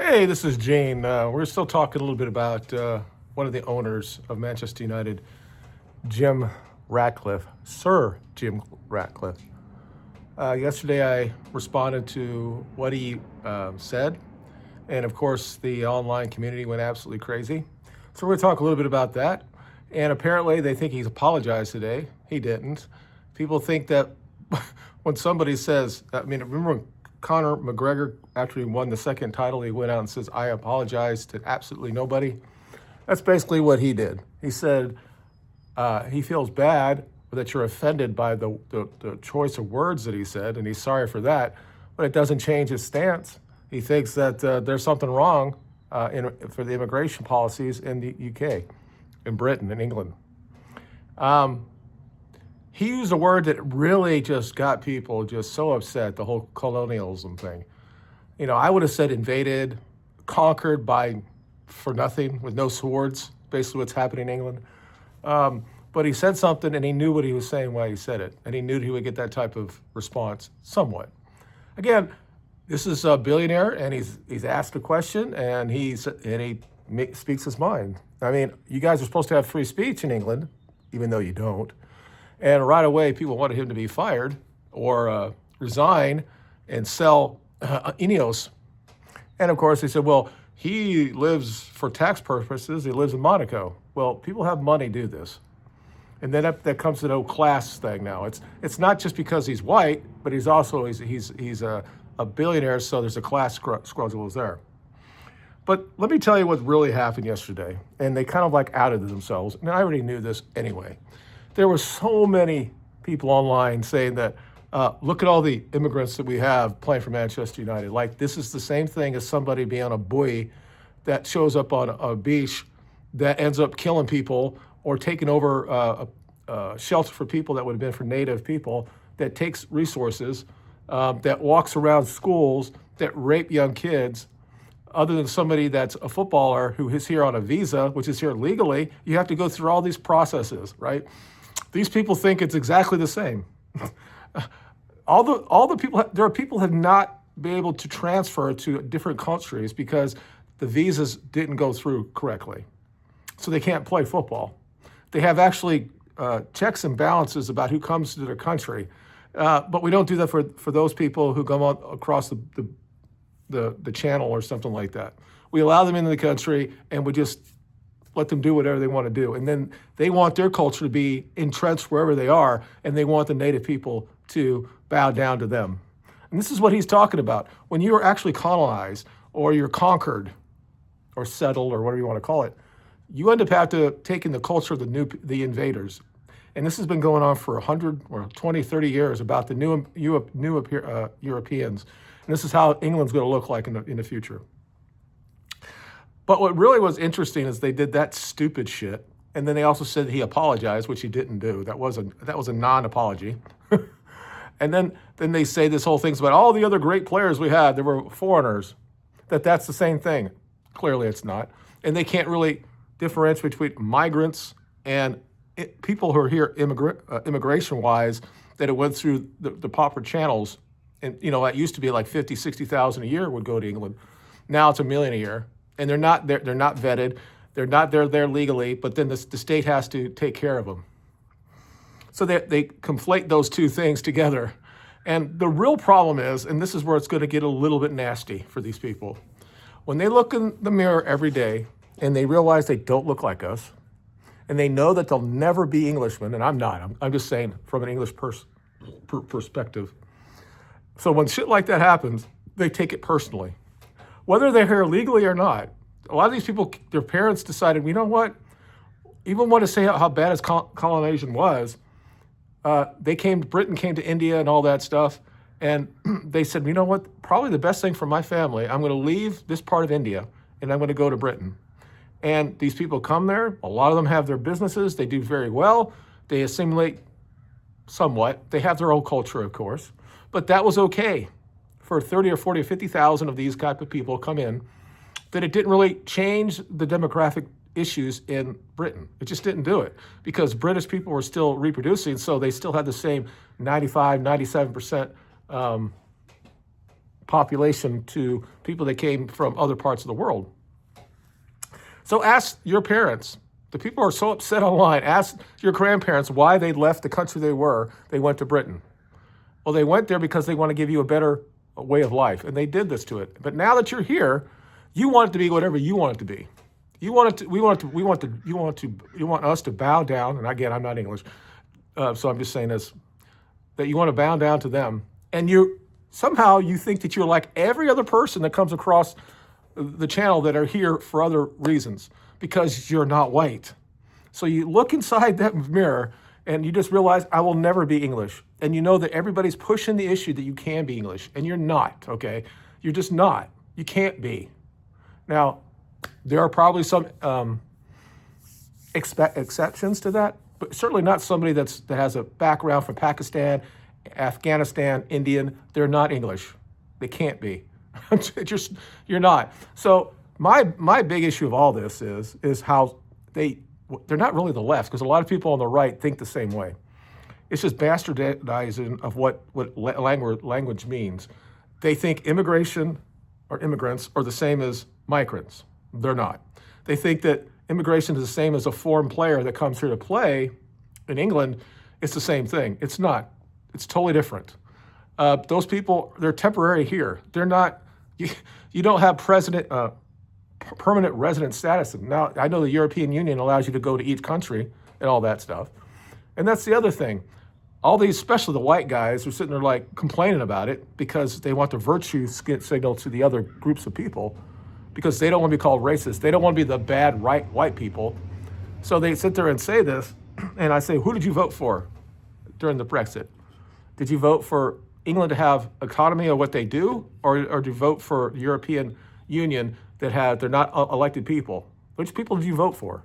Hey, this is Gene. We're still talking a little bit about one of the owners of Manchester United, Jim Ratcliffe, Sir Jim Ratcliffe. Yesterday, I responded to what he said, and of course, the online community went absolutely crazy. So, we're going to talk a little bit about that. And apparently, they think he's apologized today. He didn't. People think that when somebody says, I mean, remember when Conor McGregor actually won the second title, he went out and says, I apologize to absolutely nobody. That's basically what he did. He said he feels bad that you're offended by the choice of words that he said, and he's sorry for that, but it doesn't change his stance. He thinks that there's something wrong for the immigration policies in the UK, in Britain, in England. He used a word that really just got people just so upset, the whole colonialism thing. You know, I would have said invaded, conquered for nothing, with no swords, basically what's happening in England. But he said something, and he knew what he was saying while he said it, and he knew he would get that type of response, somewhat. Again, this is a billionaire, and he's asked a question, and he speaks his mind. I mean, you guys are supposed to have free speech in England, even though you don't. And right away, people wanted him to be fired or resign and sell Ineos. And of course, they said, well, he lives for tax purposes. He lives in Monaco. Well, people have money do this. And then that comes to the old class thing now. It's not just because he's white, but he's also he's a billionaire, so there's a class struggle there. But let me tell you what really happened yesterday. And they kind of like outed themselves. And I already knew this anyway. There were so many people online saying that, look at all the immigrants that we have playing for Manchester United. Like, this is the same thing as somebody being on a buoy that shows up on a beach that ends up killing people or taking over a shelter for people that would have been for native people, that takes resources, that walks around schools, that rape young kids. Other than somebody that's a footballer who is here on a visa, which is here legally, you have to go through all these processes, right? These people think it's exactly the same. all the people, there are people who have not been able to transfer to different countries because the visas didn't go through correctly. So they can't play football. They have actually checks and balances about who comes to their country. But we don't do that for those people who come across the channel or something like that. We allow them into the country and we just let them do whatever they want to do. And then they want their culture to be entrenched wherever they are, and they want the native people to bow down to them. And this is what he's talking about. When you are actually colonized or you're conquered or settled or whatever you want to call it, you end up taking the culture of the invaders. And this has been going on for 100 or 20, 30 years about the new Europeans. And this is how England's going to look like in the future. But what really was interesting is they did that stupid shit, and then they also said he apologized, which he didn't do. That was a non-apology. And then they say this whole thing's about all the other great players we had. There were foreigners. That's the same thing. Clearly, it's not. And they can't really differentiate between migrants and people who are here immigration-wise that it went through the proper channels. And you know, that used to be like 50, 60,000 a year would go to England. Now it's 1 million a year. And they're not vetted, they're not there legally, but then the state has to take care of them. So they conflate those two things together. And the real problem is, and this is where it's going to get a little bit nasty for these people, when they look in the mirror every day and they realize they don't look like us, and they know that they'll never be Englishmen, and I'm not, I'm just saying from an English perspective. So when shit like that happens, they take it personally. Whether they're here legally or not, a lot of these people, their parents decided, you know what? Even want to say how bad his colonization was, Britain came to India and all that stuff, and they said, you know what? Probably the best thing for my family, I'm going to leave this part of India, and I'm going to go to Britain. And these people come there. A lot of them have their businesses. They do very well. They assimilate somewhat. They have their own culture, of course, but that was okay. For 30 or 40 or 50,000 of these type of people come in, that it didn't really change the demographic issues in Britain. It just didn't do it because British people were still reproducing, so they still had the same 95, 97% population to people that came from other parts of the world. So ask your parents. The people are so upset online. Ask your grandparents why they left the country they were. They went to Britain. Well, they went there because they want to give you a better way of life, and they did this to it. But now that you're here, you want it to be whatever you want it to be. You want us to bow down. And again, I'm not English, so I'm just saying this: that you want to bow down to them, and somehow you think that you're like every other person that comes across the channel that are here for other reasons because you're not white. So you look inside that mirror and you just realize, I will never be English. And you know that everybody's pushing the issue that you can be English, and you're not, okay? You're just not. You can't be. Now, there are probably some exceptions to that, but certainly not somebody that has a background from Pakistan, Afghanistan, Indian. They're not English. They can't be. You're not. So my big issue of all this is how they're not really the left, because a lot of people on the right think the same way. It's just bastardizing of what language means. They think immigration or immigrants are the same as migrants. They're not. They think that immigration is the same as a foreign player that comes here to play in England. It's the same thing. It's not. It's totally different. Those people, they're temporary here. They're not, you don't have permanent resident status. Now, I know the European Union allows you to go to each country and all that stuff. And that's the other thing. All these, especially the white guys, are sitting there like complaining about it because they want the virtue signal to the other groups of people, because they don't want to be called racist. They don't want to be the bad white people. So they sit there and say this, and I say, who did you vote for during the Brexit? Did you vote for England to have economy of what they do, or did you vote for the European Union they're not elected people? Which people did you vote for?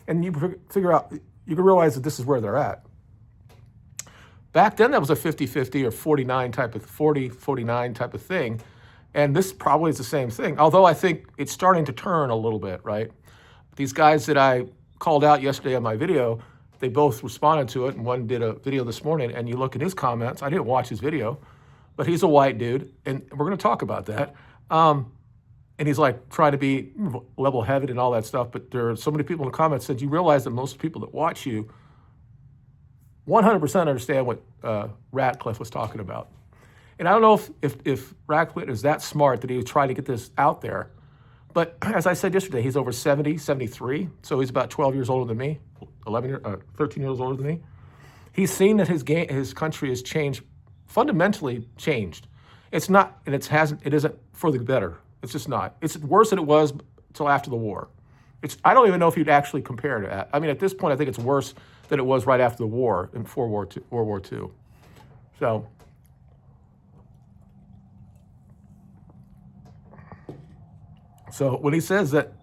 And you figure out, you can realize that this is where they're at. Back then, that was a 50-50 or 49 type of thing. And this probably is the same thing. Although I think it's starting to turn a little bit, right? These guys that I called out yesterday on my video, they both responded to it, and one did a video this morning, and you look at his comments. I didn't watch his video, but he's a white dude, and we're going to talk about that. And he's like trying to be level-headed and all that stuff, but there are so many people in the comments said, you realize that most people that watch you 100% understand what Ratcliffe was talking about. And I don't know if Ratcliffe is that smart that he was trying to get this out there. But as I said yesterday, he's over 70, 73, so he's about 12 years older than me, 13 years older than me. He's seen that his country has changed, fundamentally changed. It's not, and it isn't for the better. It's just not. It's worse than it was until after the war. I don't even know if you'd actually compare to that. I mean, at this point, I think it's worse than it was right after the war in World War II. So when he says that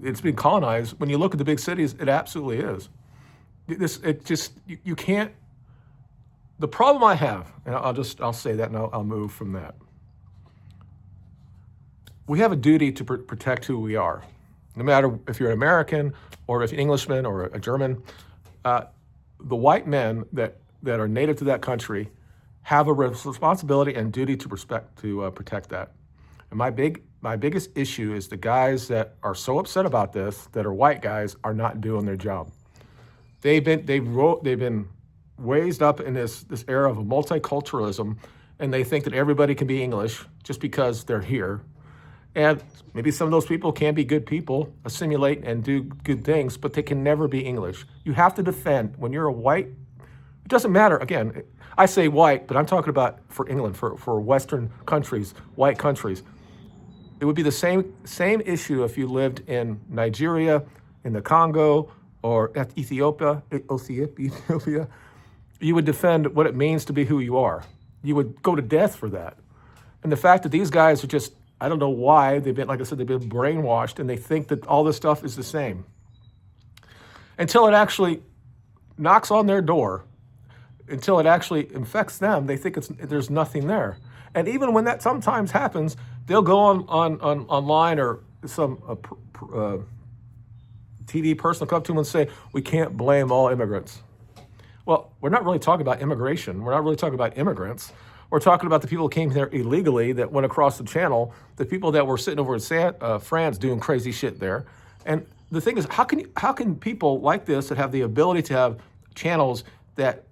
it's being colonized, when you look at the big cities, it absolutely is. You can't. The problem I have, and I'll say that, and I'll move from that. We have a duty to protect who we are, no matter if you're an American or if you're an Englishman or a German. The white men that are native to that country have a responsibility and duty to protect that. And my biggest issue is the guys that are so upset about this, that are white guys, are not doing their job. They've been raised up in this era of multiculturalism, and they think that everybody can be English just because they're here. And maybe some of those people can be good people, assimilate and do good things, but they can never be English. You have to defend, when you're a white, it doesn't matter. Again, I say white, but I'm talking about for England, for Western countries, white countries. It would be the same issue if you lived in Nigeria, in the Congo, or Ethiopia. You would defend what it means to be who you are. You would go to death for that. And the fact that these guys are just, I don't know why, they've been brainwashed, and they think that all this stuff is the same. Until it actually knocks on their door, until it actually infects them, they think there's nothing there. And even when that sometimes happens, they'll go online, or some TV person will come up to them and say, we can't blame all immigrants. Well, we're not really talking about immigration. We're not really talking about immigrants. We're talking about the people who came here illegally that went across the channel, the people that were sitting over in France doing crazy shit there. And the thing is, how can people like this that have the ability to have channels that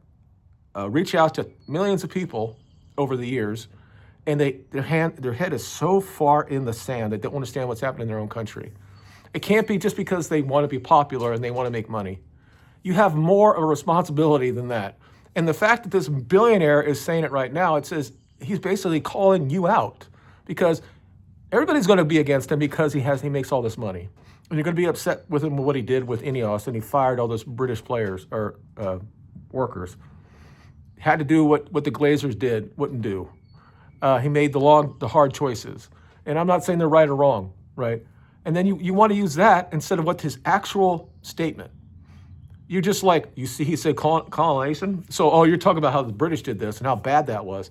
reach out to millions of people over the years, and their head is so far in the sand that they don't understand what's happening in their own country? It can't be just because they want to be popular and they want to make money. You have more of a responsibility than that. And the fact that this billionaire is saying it right now, it says he's basically calling you out, because everybody's going to be against him because he makes all this money. And you're going to be upset with him with what he did with Ineos, and he fired all those British players or workers. Had to do what the Glazers wouldn't do. He made the hard choices. And I'm not saying they're right or wrong, right? And then you want to use that instead of what his actual statement. You're just like, you see, he said colonization. So, you're talking about how the British did this and how bad that was.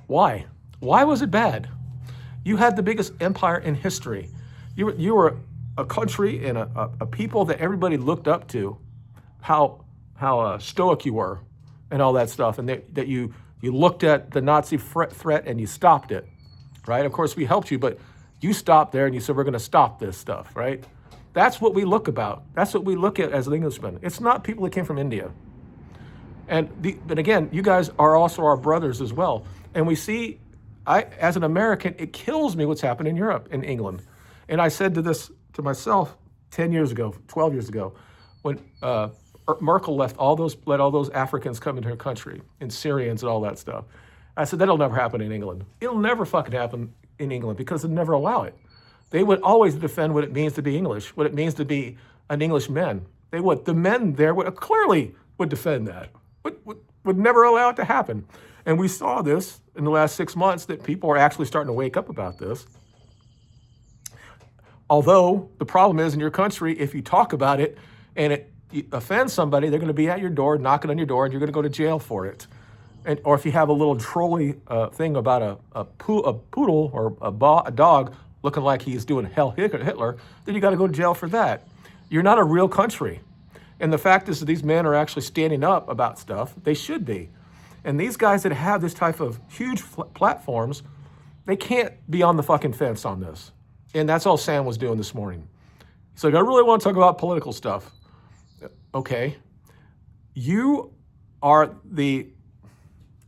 Why? Why was it bad? You had the biggest empire in history. You were a country and a people that everybody looked up to, how stoic you were and all that stuff. And that you looked at the Nazi threat and you stopped it, right? Of course, we helped you, but you stopped there and you said, we're going to stop this stuff, right? That's what we look about. That's what we look at as an Englishman. It's not people that came from India. But again, you guys are also our brothers as well. And we see, as an American, it kills me what's happened in Europe, in England. And I said to myself 10 years ago, 12 years ago, when Merkel let all those Africans come into her country, and Syrians and all that stuff. I said, that'll never happen in England. It'll never fucking happen in England because they'd never allow it. They would always defend what it means to be English, what it means to be an Englishman. The men there clearly would defend that, would never allow it to happen. And we saw this in the last 6 months, that people are actually starting to wake up about this. Although the problem is, in your country, if you talk about it and it offends somebody, they're going to be at your door, knocking on your door, and you're going to go to jail for it. Or if you have a little trolly thing about a poodle or a dog looking like he's doing Hell Hitler, then you got to go to jail for that. You're not a real country. And the fact is that these men are actually standing up about stuff. They should be. And these guys that have this type of huge platforms, they can't be on the fucking fence on this. And that's all Sam was doing this morning. So I really want to talk about political stuff. Okay. You are the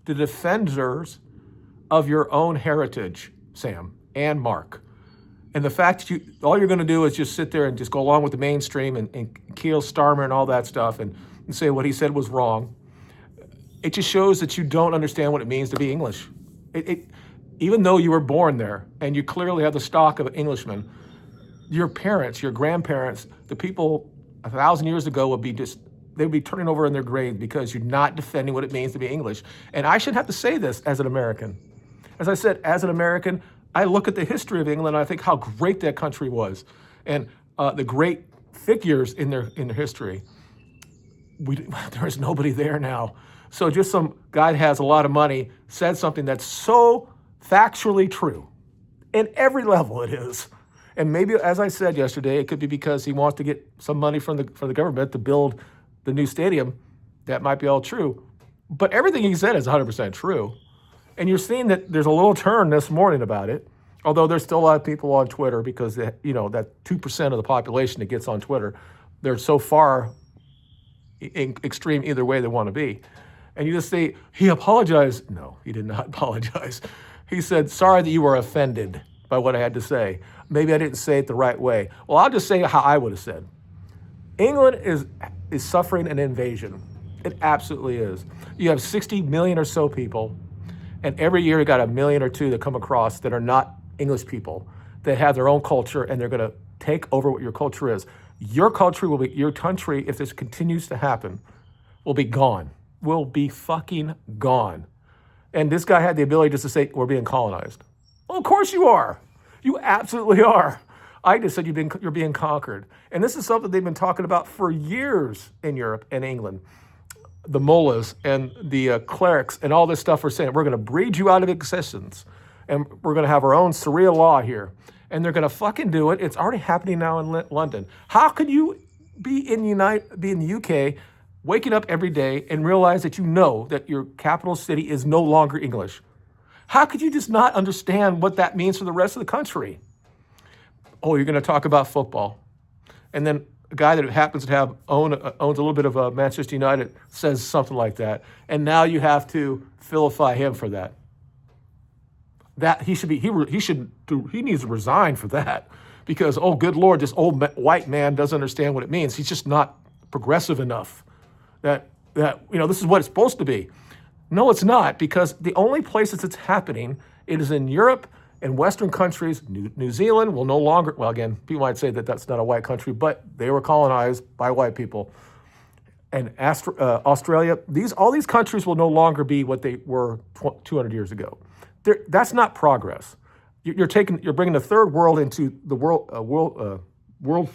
defenders of your own heritage, Sam and Mark. And the fact that all you're going to do is just sit there and just go along with the mainstream and Keir Starmer and all that stuff and say what he said was wrong, it just shows that you don't understand what it means to be English. Even though you were born there and you clearly have the stock of an Englishman, your parents, your grandparents, the people 1,000 years ago they'd be turning over in their grave because you're not defending what it means to be English. And I shouldn't have to say this as an American. As I said, as an American, I look at the history of England and I think how great that country was, and the great figures in their history. There's nobody there now. So just some guy that has a lot of money said something that's so factually true. In every level it is. And maybe, as I said yesterday, it could be because he wants to get some money from the government to build the new stadium. That might be all true. But everything he said is 100% true. And you're seeing that there's a little turn this morning about it, although there's still a lot of people on Twitter because, that 2% of the population that gets on Twitter, they're so far in extreme either way they want to be. And you just say, he apologized. No, he did not apologize. He said, sorry that you were offended by what I had to say. Maybe I didn't say it the right way. Well, I'll just say how I would have said. England is suffering an invasion. It absolutely is. You have 60 million or so people, and every year you got 1 million or 2 that come across that are not English people, that have their own culture, and they're going to take over what your culture is. Your country, if this continues to happen, will be gone. Will be fucking gone. And this guy had the ability just to say, we're being colonized. Well, of course you are. You absolutely are. I just said you're being conquered. And this is something they've been talking about for years in Europe and England. The mullahs and the clerics and all this stuff are saying, we're going to breed you out of existence. And we're going to have our own Sharia law here. And they're going to fucking do it. It's already happening now in London. How could you be in the UK waking up every day and realize that you know that your capital city is no longer English. How could you just not understand what that means for the rest of the country? Oh, you're going to talk about football. And then a guy that happens to owns a little bit of Manchester United says something like that. And now you have to vilify him for that. That he needs to resign for that, because, oh, good Lord, this old white man doesn't understand what it means. He's just not progressive enough. That this is what it's supposed to be. No, it's not, because the only places it's happening, it is in Europe and Western countries. New Zealand will no longer, well, again, people might say that that's not a white country, but they were colonized by white people. And Australia, all these countries will no longer be what they were 200 years ago. That's not progress. You're bringing the third world into the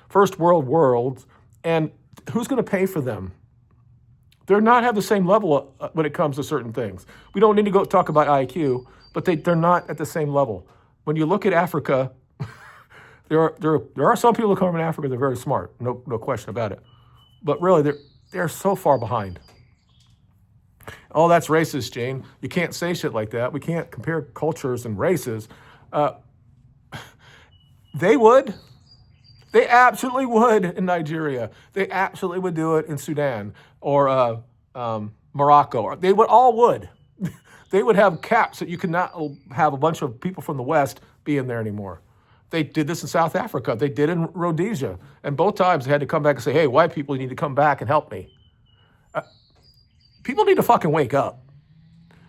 first world, and who's going to pay for them? They're not have the same level when it comes to certain things. We don't need to go talk about IQ, but they're not at the same level. When you look at Africa, there are some people who come from Africa. They're very smart, no question about it. But really, they're so far behind. Oh, that's racist, Jane. You can't say shit like that. We can't compare cultures and races. They would. They absolutely would in Nigeria. They absolutely would do it in Sudan or Morocco. Or they would. They would have caps that you could not have a bunch of people from the West be in there anymore. They did this in South Africa. They did in Rhodesia. And both times they had to come back and say, hey, white people, you need to come back and help me. People need to fucking wake up.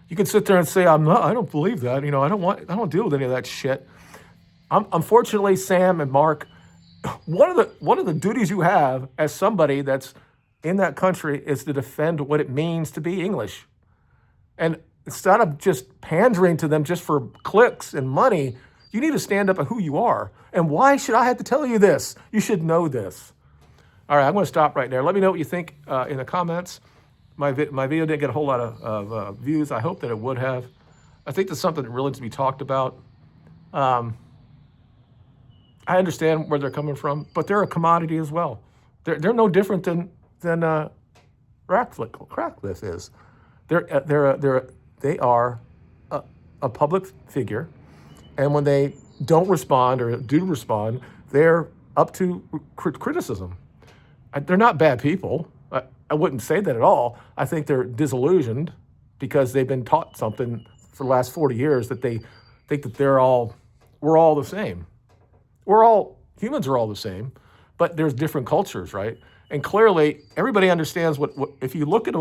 You can sit there and say, I don't believe that. I don't deal with any of that shit. Unfortunately, Sam and Mark, one of the duties you have as somebody that's in that country is to defend what it means to be English. And instead of just pandering to them just for clicks and money, you need to stand up at who you are. And why should I have to tell you this? You should know this. All right, I'm going to stop right there. Let me know what you think in the comments. My video didn't get a whole lot of views. I hope that it would have. I think that's something that really needs to be talked about. I understand where they're coming from, but they're a commodity as well. They're no different than Ratcliffe is. They are a public figure, and when they don't respond or do respond, they're up to criticism. They're not bad people. I wouldn't say that at all. I think they're disillusioned because they've been taught something for the last 40 years that they think that we're all the same. Humans are all the same, but there's different cultures, right? And clearly, everybody understands what if you look at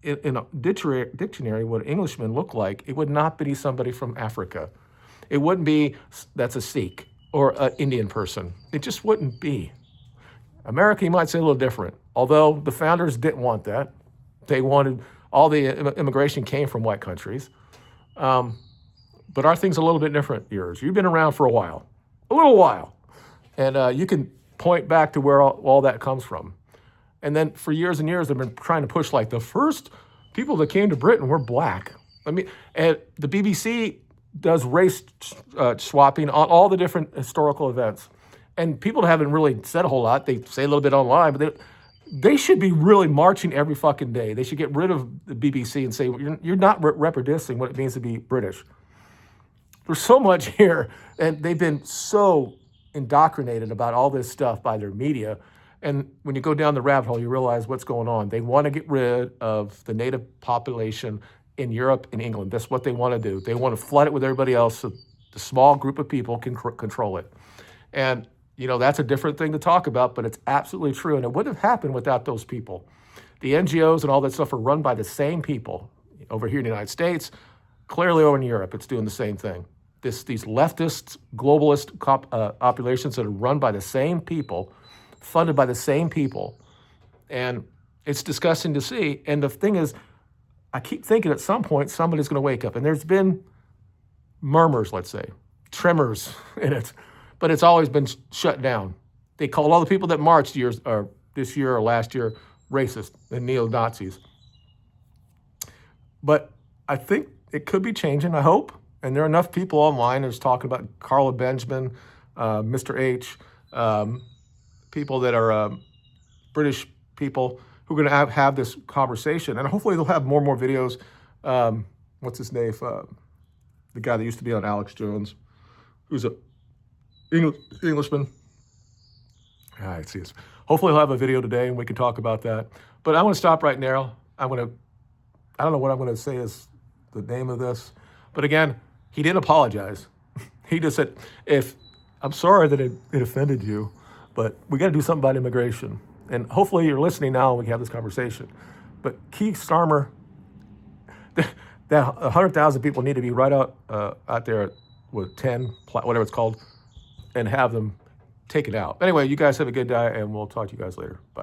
in a dictionary what Englishmen look like, it would not be somebody from Africa. It wouldn't be that's a Sikh or an Indian person. It just wouldn't be. America, you might say a little different, although the founders didn't want that. They wanted all the immigration came from white countries. But our thing's a little bit different, yours. You've been around for a little while. And you can point back to where all that comes from. And then for years and years, they've been trying to push like the first people that came to Britain were black. And the BBC does race swapping on all the different historical events. And people haven't really said a whole lot. They say a little bit online, but they should be really marching every fucking day. They should get rid of the BBC and say, you're not reproducing what it means to be British. There's so much here, and they've been so indoctrinated about all this stuff by their media. And when you go down the rabbit hole, you realize what's going on. They want to get rid of the native population in Europe and England. That's what they want to do. They want to flood it with everybody else so the small group of people can control it. And that's a different thing to talk about, but it's absolutely true. And it wouldn't have happened without those people. The NGOs and all that stuff are run by the same people over here in the United States. Clearly over in Europe, it's doing the same thing. These leftist, globalist populations that are run by the same people, funded by the same people. And it's disgusting to see. And the thing is, I keep thinking at some point somebody's going to wake up. And there's been murmurs, let's say, tremors in it. But it's always been shut down. They called all the people that marched this year or last year racist and neo-Nazis. But I think it could be changing, I hope. And there are enough people online who's talking about Carla Benjamin, Mr. H, people that are British people who are going to have this conversation. And hopefully they'll have more and more videos. What's his name? The guy that used to be on Alex Jones, who's a Englishman. I see this. Hopefully he'll have a video today and we can talk about that. But I want to stop right now. I don't know what I'm going to say is the name of this. But again, he didn't apologize. He just said, I'm sorry that it offended you, but we got to do something about immigration. And hopefully you're listening now and we can have this conversation. But Keith Starmer, that 100,000 people need to be right out there with 10, whatever it's called, and have them take it out. Anyway, you guys have a good day, and we'll talk to you guys later. Bye.